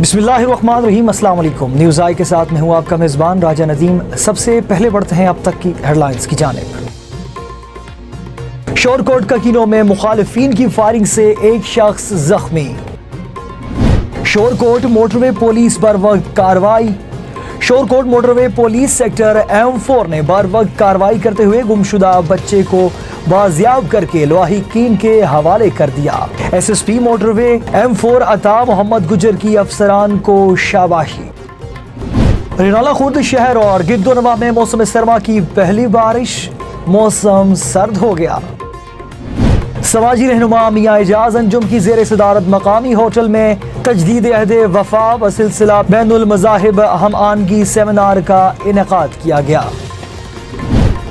बिस्मिल्लाहिर्रहमानिर्रहीम। अस्सलाम वालेकुम। न्यूज़ आई के साथ मैं हूँ आपका मेज़बान राजा नदीम। सबसे पहले बढ़ते हैं अब तक की हेडलाइंस की जानिब। शोरकोट ककीनों में मुखालिफिन की फायरिंग से एक शख्स जख्मी। शोरकोट मोटरवे पुलिस बर वक्त कार्रवाई। Shorkot motorway police sector M4 ने बर वक्त कार्रवाई करते हुए गुमशुदा बच्चे को बाजियाब करके लाहिकीन के हवाले कर दिया। SSP मोटरवे M4 अता मोहम्मद गुजर की अफसरान को शाबाशी। रिनाला खुर्द शहर और गिद्दोनवा में मौसम सरमा की पहली बारिश, मौसम सर्द हो गया। समाजी रहनुमा मियां एजाज अंजुम की जेर सदारत मकामी होटल में तजदीद अहदे वफा व सिलसिला बैनुल मज़ाहिब अहम आनगी सेमिनार का इनेकाद किया गया।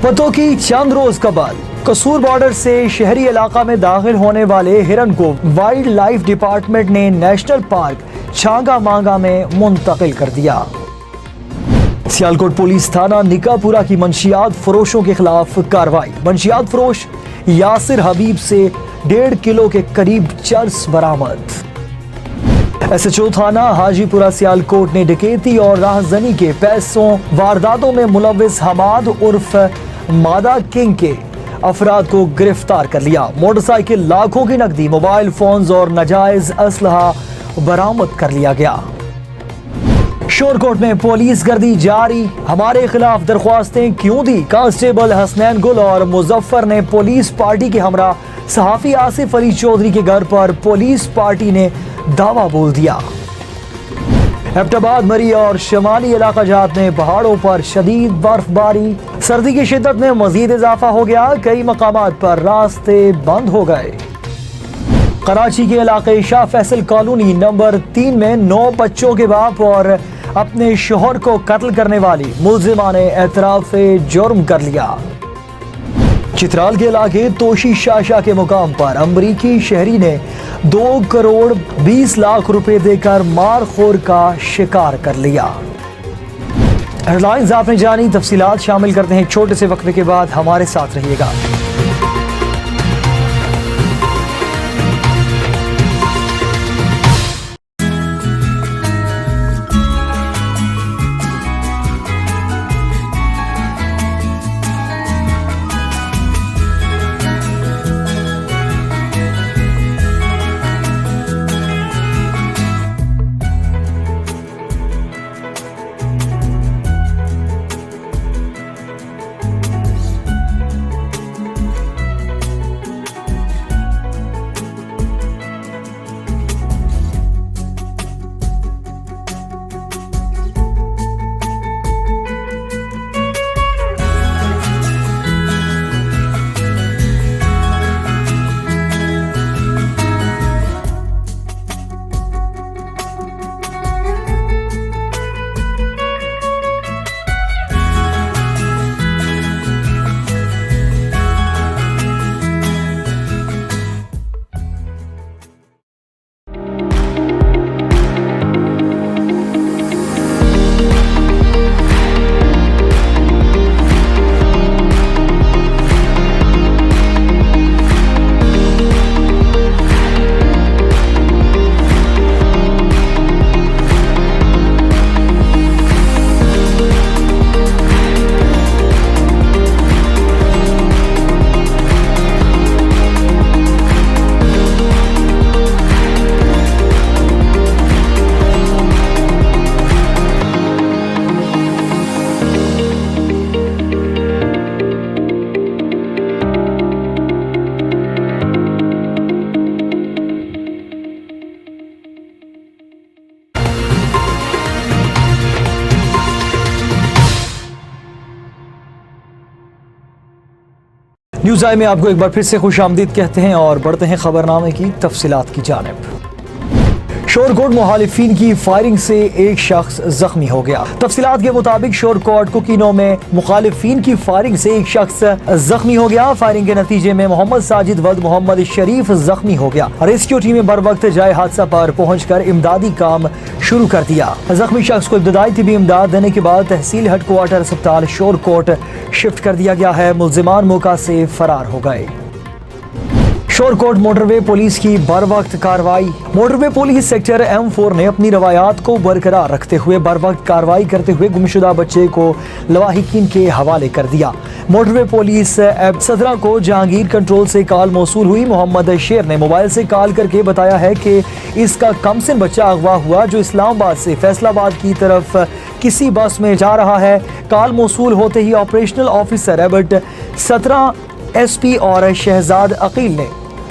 पतों की चंद रोज कबल कसूर बॉर्डर से शहरी इलाका में दाखिल होने वाले हिरन को वाइल्ड लाइफ डिपार्टमेंट ने नेशनल पार्क छांगा मांगा में मुंतकिल कर दिया। सियालकोट पुलिस थाना निकापुरा की मंशियात फरोशों के खिलाफ कार्रवाई। मंशियात फरोश यासिर हबीब से 1.5 किलो के करीब चर्स बरामद। SHO थाना हाजीपुरा सियालकोट ने डकैती और राहजनी के पैसों वारदातों में मुलव्विस हमाद उर्फ मादा किंग के अफराद को गिरफ्तार कर लिया। मोटरसाइकिल, लाखों की नकदी, मोबाइल फोन्स और नाजायज असलहा बरामद कर लिया गया। शोरकोट में पुलिस गर्दी जारी। हमारे खिलाफ दरख्वास्तें क्यों दी? कांस्टेबल हसनैन गुल और मुजफ्फर ने पुलिस पार्टी के हमरा सहाफी आसिफ अली चौधरी के घर पर पुलिस पार्टी ने दावा बोल दिया। एबटाबाद, मरी और शमाली इलाका जात में पहाड़ों पर शदीद बर्फबारी, सर्दी की शिद्दत में मजीद इजाफा हो गया। कई मकामात पर रास्ते बंद हो गए। कराची के इलाके शाह फैसल कॉलोनी नंबर 3 में 9 बच्चों के बाप और अपने शोहर को कत्ल करने वाली मुलजिमा ने एतराफ जुर्म कर लिया। चित्राल के इलाके तोशी शाशा के मुकाम पर अमरीकी शहरी ने 2 करोड़ 20 लाख रुपए देकर मारखोर का शिकार कर लिया। हेडलाइंस आपने जानी, तफसीलात शामिल करते हैं छोटे से वक्फे के बाद। हमारे साथ रहिएगा। न्यूज़ आई में आपको एक बार फिर से खुश आमदीद कहते हैं और बढ़ते हैं खबरनामे की तफसीलात की जानिब। शोरकोट मुखालिफिन की फायरिंग से एक शख्स जख्मी हो गया। तफसीलात के मुताबिक शोरकोट कुकीनों में मुखालिफिन की फायरिंग से एक शख्स जख्मी हो गया। फायरिंग के नतीजे में मोहम्मद साजिद वल्द मोहम्मद शरीफ जख्मी हो गया। रेस्क्यू टीमें बर वक्त जाए हादसा पर पहुंचकर इमदादी काम शुरू कर दिया। जख्मी शख्स को इब्तदाई तिबी इमदाद देने के बाद तहसील हेडक्वार्टर अस्पताल शोरकोट शिफ्ट कर दिया गया है। मुल्जिमान मौका से फरार हो गए। شورکوٹ موٹروے پولیس کی بر وقت کارروائی۔ موٹروے پولیس سیکٹر M4 نے اپنی روایات کو برقرار رکھتے ہوئے بر وقت کارروائی کرتے ہوئے گمشدہ بچے کو لواحقین کے حوالے کر دیا۔ موٹروے پولیس ایپ 17 کو جہانگیر کنٹرول سے کال موصول ہوئی۔ محمد شیر نے موبائل سے کال کر کے بتایا ہے کہ اس کا کمسن بچہ اغوا ہوا جو اسلام آباد سے فیصل آباد کی طرف کسی بس میں جا رہا ہے۔ کال موصول ہوتے ہی آپریشنل آفیسر ایبٹ 17 SP اور شہزاد عقیل نے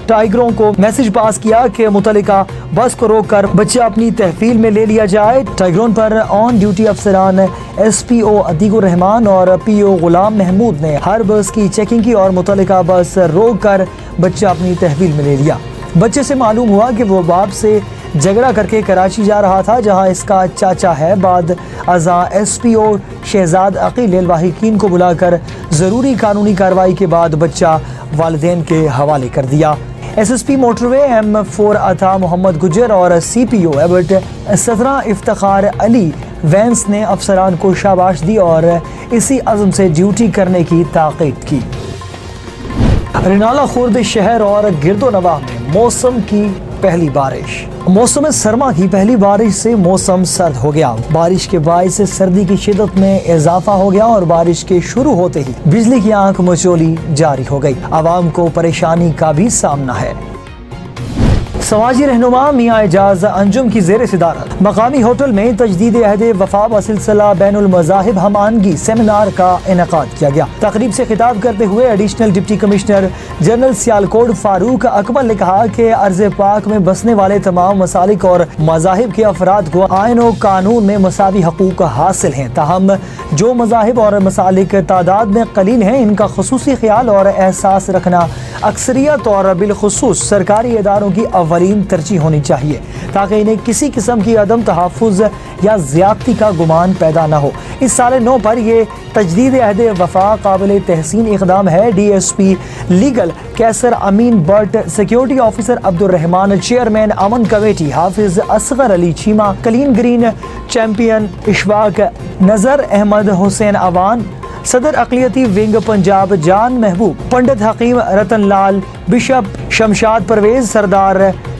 ٹائیگروں کو میسج پاس کیا کہ متعلقہ بس کو روک کر بچہ اپنی تحویل میں لے لیا جائے۔ ٹائیگروں پر آن ڈیوٹی افسران SPO عتیق الرحمان اور PO غلام محمود نے ہر بس کی چیکنگ کی اور متعلقہ بس روک کر بچہ اپنی تحویل میں لے لیا۔ بچے سے معلوم ہوا کہ وہ باپ سے جھگڑا کر کے کراچی جا رہا تھا جہاں اس کا چاچا ہے۔ بعد ازاں SPO شہزاد عقیل نے لواحقین کو بلا کر ضروری قانونی کارروائی کے بعد بچہ والدین کے حوالے کر دیا۔ SSP موٹروے M4 عطا محمد گجر اور CPO ایبٹ 17 افتخار علی وینس نے افسران کو شاباش دی اور اسی عزم سے ڈیوٹی کرنے کی تاکید کی۔ رنالہ خورد شہر اور گرد و نواح میں موسم کی پہلی بارش۔ موسم سرما کی پہلی بارش سے موسم سرد ہو گیا۔ بارش کے باعث سردی کی شدت میں اضافہ ہو گیا اور بارش کے شروع ہوتے ہی بجلی کی آنکھ مچولی جاری ہو گئی۔ عوام کو پریشانی کا بھی سامنا ہے۔ سماجی رہنما میاں اعجاز انجم کی زیر صدارت مقامی ہوٹل میں تجدید عہد وفا بسلسلہ بین المذاہب ہمانگی سیمینار کا انعقاد کیا گیا۔ تقریب سے خطاب کرتے ہوئے additional deputy commissioner general Sialkot Farooq Akmal نے کہا کہ ارض پاک میں بسنے والے تمام مسالک اور مذاہب کے افراد کو آئین و قانون میں مساوی حقوق حاصل ہیں، تاہم جو مذاہب اور مسالک تعداد میں قلیل ہیں ان کا خصوصی خیال اور احساس رکھنا اکثریت اور بالخصوص سرکاری اداروں کی اولین ترجیح ہونی چاہیے تاکہ انہیں کسی قسم کی عدم تحفظ یا زیادتی کا گمان پیدا نہ ہو۔ اس سال نو پر یہ تجدید عہد وفا قابل تحسین اقدام ہے۔ DSP لیگل کیسر امین but, security officer Abdul Rahman, chairman امن committee Hafiz Asghar Ali Cheema, clean green champion Ishfaq Nazar, Ahmad حسین اوان، صدر اقلیتی ونگ پنجاب جان محبوب، پنڈت حکیم رتن لال، بشپ شمشاد پرویز، سردار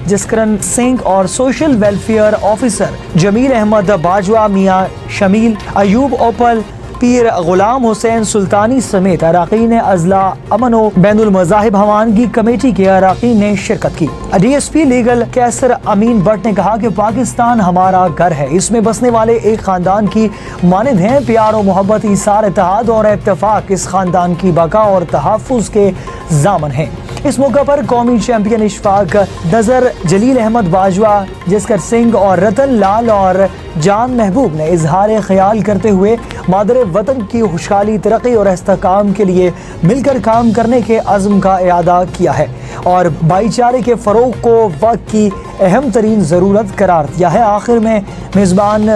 جسکرن سنگھ اور سوشل ویلفیئر آفیسر جمیل احمد باجوہ، میاں شمیل ایوب اوپل، پیر غلام حسین سلطانی سمیت اراکین اضلاع امن و بین المذاہب ہمانگی کمیٹی کے اراکین نے شرکت کی۔ DSP لیگل کیسر امین بٹ نے کہا کہ پاکستان ہمارا گھر ہے، اس میں بسنے والے ایک خاندان کی مانند ہیں۔ پیار و محبت، ایثار، اتحاد اور اتفاق اس خاندان کی بقا اور تحفظ کے ضامن ہیں۔ اس موقع پر قومی چیمپئن اشفاق نظر، جلیل احمد باجوہ، جسکر سنگھ اور رتن لال اور جان محبوب نے اظہار خیال کرتے ہوئے مادر وطن کی خوشحالی، ترقی اور استحکام کے لیے مل کر کام کرنے کے عزم کا اعادہ کیا ہے اور بھائی چارے کے فروغ کو وقت کی اہم ترین ضرورت قرار دیا ہے۔ آخر میں میزبان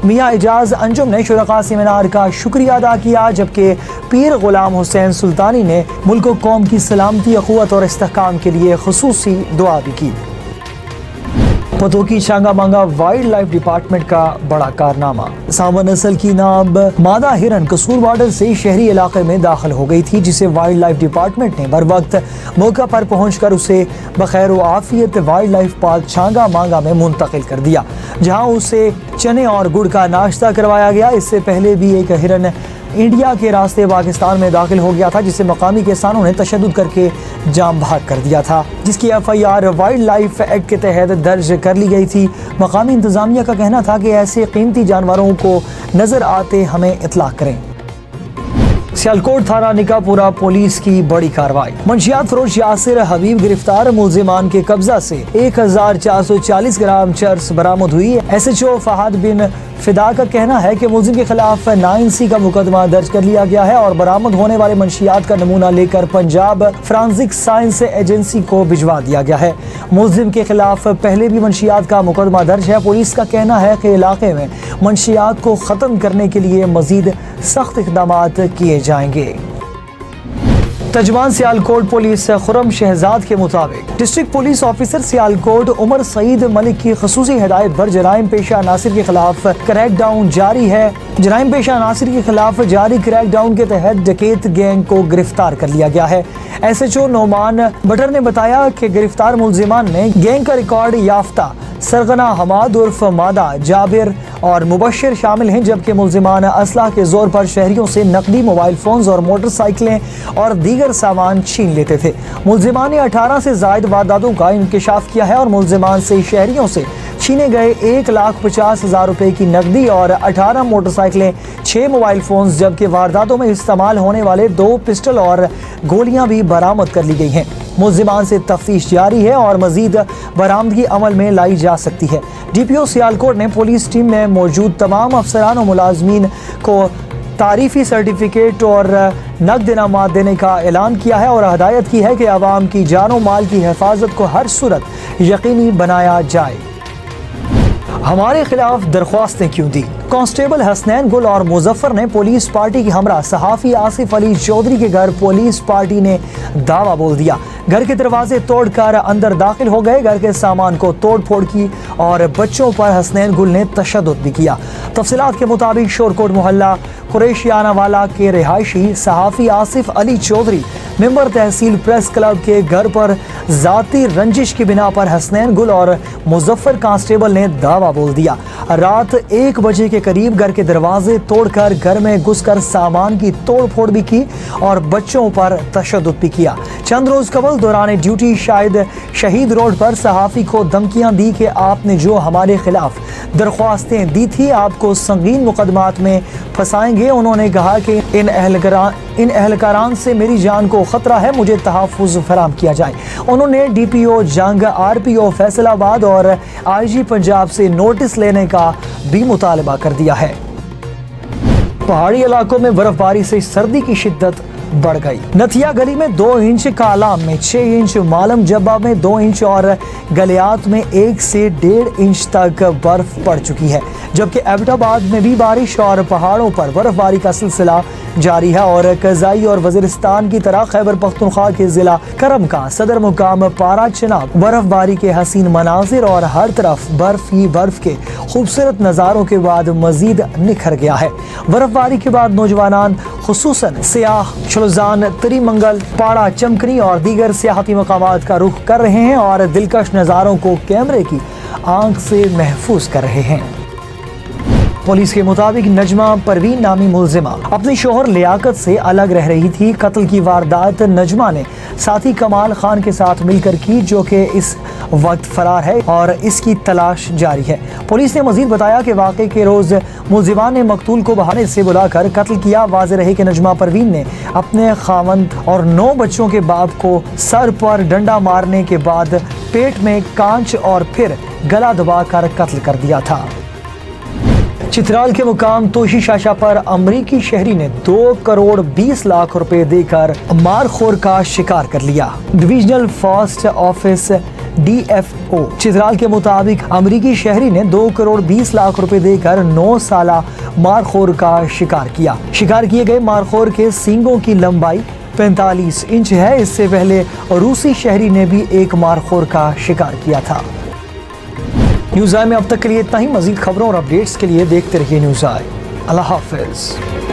میاں اعجاز انجم نے شرکاء سیمینار کا شکریہ ادا کیا، جبکہ پیر غلام حسین سلطانی نے ملک و قوم کی سلامتی، اخوت اور استحکام کے لیے خصوصی دعا بھی کی۔ پتوکی چانگا مانگا وائلڈ لائف ڈپارٹمنٹ کا بڑا کارنامہ۔ سانبا نسل کی ناب مادہ ہرن قصور بارڈر سے شہری علاقے میں داخل ہو گئی تھی، جسے وائلڈ لائف ڈپارٹمنٹ نے بر وقت موقع پر پہنچ کر اسے بخیر و عافیت وائلڈ لائف پارک چانگا مانگا میں منتقل کر دیا، جہاں اسے چنے اور گڑ کا ناشتہ کروایا گیا۔ اس سے پہلے بھی ایک ہرن انڈیا کے راستے پاکستان میں داخل ہو گیا تھا، جسے مقامی کسانوں نے تشدد کر کے جام بحق کر دیا تھا، جس کی FIR وائلڈ لائف ایکٹ کے تحت درج کر لی گئی تھی۔ مقامی انتظامیہ کا کہنا تھا کہ ایسے قیمتی جانوروں کو نظر آتے ہمیں اطلاع کریں۔ سیالکوٹ تھانہ نکا پورہ پولیس کی بڑی کارروائی۔ منشیات فروش یاسر حبیب گرفتار، ملزمان کے قبضہ سے 1440 گرام چرس برآمد ہوئی۔ SHO فہد بن فدا کا کہنا ہے کہ ملزم کے خلاف 9C کا مقدمہ درج کر لیا گیا ہے اور برآمد ہونے والے منشیات کا نمونہ لے کر پنجاب فرانزک سائنس ایجنسی کو بھجوا دیا گیا ہے۔ ملزم کے خلاف پہلے بھی منشیات کا مقدمہ درج ہے۔ پولیس کا کہنا ہے کہ علاقے میں منشیات کو ختم کرنے کے لیے مزید سخت اقدامات کیے جائیں گے۔ तर्जुमान सियालकोट पुलिस खुरम शहजाद के मुताबिक district police officer Sialkot Umar Saeed Malik की खसूसी हिदायत पर जराइम पेशा अनासिर के खिलाफ क्रैकडाउन जारी है। जराइम पेशा अनासिर के खिलाफ जारी क्रैकडाउन के तहत डकैत गैंग को गिरफ्तार कर लिया गया है। SHO नोमान बटर ने बताया कि गिरफ्तार मुलजिमान में गैंग का रिकॉर्ड याफ्ता सरगना हमाद उर्फ मादा, जाबिर और मुबशिर शामिल हैं, जबकि मुलजिमान असलाह के जोर पर शहरियों से नकदी, मोबाइल फोन्स और मोटरसाइकिलें और दीगर सामान छीन लेते थे। मुलजिमान ने 18 से जायद वारदातों का इंकशाफ किया है और मुलजिमान से शहरियों से छीने गए 1,50,000 रुपए की नकदी और 18 मोटरसाइकिलें, 6 मोबाइल फोन्स, जबकि वारदातों में इस्तेमाल होने वाले 2 पिस्टल और गोलियां भी बरामद कर ली गई हैं। मुलजिमान से तफ्तीश जारी है और मजीद बरामदगी अमल में लाई जा सकती है। DPO सियालकोट ने पुलिस टीम में मौजूद तमाम अफसरान और मुलाजमीन को तारीफी सर्टिफिकेट और नकद इनामात देने का ऐलान किया है और हदायत की है कि आवाम की जानो माल की हिफाजत को हर सूरत यकीनी बनाया जाए। हमारे खिलाफ दरख्वास्तें क्यों दी? कांस्टेबल हसनैन गुल और मुजफ्फर ने पुलिस पार्टी के हमरा सहाफ़ी आसिफ अली चौधरी के घर पुलिस पार्टी ने दावा बोल दिया। घर के दरवाजे तोड़कर अंदर दाखिल हो गए, घर के सामान को तोड़ फोड़ की और बच्चों पर हसनैन गुल ने तशद्दुद भी किया। तफसीलात के मुताबिक शोरकोट मोहल्ला कुरैशियाना वाला के रिहायशी सहाफ़ी आसिफ अली चौधरी मेंबर तहसील प्रेस क्लब के घर पर जाती रंजिश की बिना पर हसनैन गुल और मुजफ्फर कांस्टेबल ने दावा बोल दिया। रात 1 बजे के करीब घर के दरवाजे तोड़कर घर में घुसकर सामान की तोड़ फोड़ भी की और बच्चों पर तशद्दुद भी किया। चंद रोज कबल दौरान ड्यूटी शायद शहीद रोड पर सहाफ़ी को धमकियां दी कि आपने जो हमारे खिलाफ दरख्वास्तें दी थी आपको संगीन मुकदमात में फंसाएंगे। उन्होंने कहा कि इन अहलकारान से मेरी जान को खतरा है, मुझे तहफ़्फ़ुज़ फराम किया जाए। उन्होंने DPO जंग, RPO फैसलाबाद और IG पंजाब से नोटिस लेने का भी मुतालबा कर दिया है। पहाड़ी इलाकों में बर्फबारी से सर्दी की शिद्दत बढ़ गई। नथिया गली में 2 इंच, कालाम में 6 इंच, मालम जब्बा में 2 इंच और गलियात में 1 से 1.5 इंच तक बर्फ पड़ चुकी है, जबकि एबटाबाद में भी बारिश और पहाड़ों पर बर्फबारी का सिलसिला जारी है और कज़ाई और वज़ीरिस्तान की तरह खैबर पख्तूनख्वा के जिला करम का सदर मुकाम पारा चिनाब बर्फबारी के हसीन मनाजिर और हर तरफ बर्फ ही बर्फ के खूबसूरत नज़ारों के बाद मजीद निखर गया है। बर्फबारी के बाद नौजवान खुसूसन सियाह शुलजान, त्रिमंगल, पाड़ा, चमकनी और दीगर सियाहती मकामात का रुख कर रहे हैं और दिलकश नज़ारों को कैमरे की आंख से महफूज कर रहे हैं। पुलिस के मुताबिक नजमा परवीन नामी मुलजिमा अपने शोहर लियाकत से अलग रह रही थी। कत्ल की वारदात नजमा ने साथी कमाल खान के साथ मिलकर की, जो कि इस वक्त फरार है और इसकी तलाश जारी है। पुलिस ने मजीद बताया कि वाक़े के रोज मुलजिमा ने मकतूल को बहाने से बुलाकर कत्ल किया। वाज़ेह रहे कि नजमा परवीन ने अपने खावंद और 9 बच्चों के बाप को सर पर डंडा मारने के बाद पेट में कांच और फिर गला दबाकर कत्ल कर दिया था। चित्राल के मुकाम तोशी शाशा पर अमरीकी शहरी ने 2 करोड़ 20 लाख रुपए देकर मारखोर का शिकार कर लिया। Divisional first office DFO Chitral के मुताबिक अमरीकी शहरी ने 2 करोड़ 20 लाख रुपए देकर 9 साला मारखोर का शिकार किया। शिकार किए गए मारखोर के सींगों की लंबाई 45 इंच है। इससे पहले रूसी शहरी ने भी एक मारखोर का शिकार किया था। न्यूज़ आई में अब तक के लिए इतना ही। मजीद खबरों और अपडेट्स के लिए देखते रहिए न्यूज़ आई। अल्लाह हाफिज़।